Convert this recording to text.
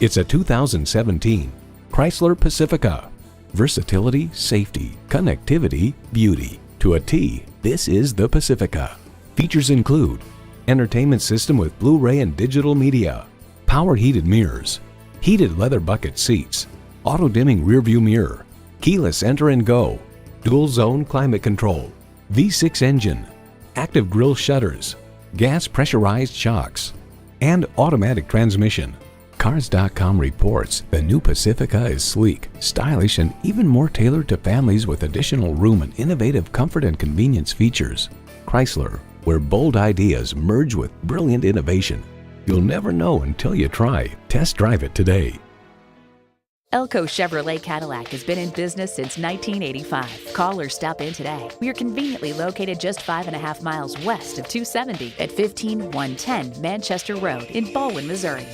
It's a 2017 Chrysler Pacifica. Versatility, safety, connectivity, beauty. To a T, this is the Pacifica. Features include entertainment system with Blu-ray and digital media, power heated mirrors, heated leather bucket seats, auto-dimming rearview mirror, keyless enter and go, dual zone climate control, V6 engine, active grille shutters, gas pressurized shocks, and automatic transmission. Cars.com reports the new Pacifica is sleek, stylish, and even more tailored to families with additional room and innovative comfort and convenience features. Chrysler, where bold ideas merge with brilliant innovation. You'll never know until you try. Test drive it today. ELCO Chevrolet Cadillac has been in business since 1985. Call or stop in today. We are conveniently located just 5.5 miles west of 270 at 15110 Manchester Road in Baldwin, Missouri.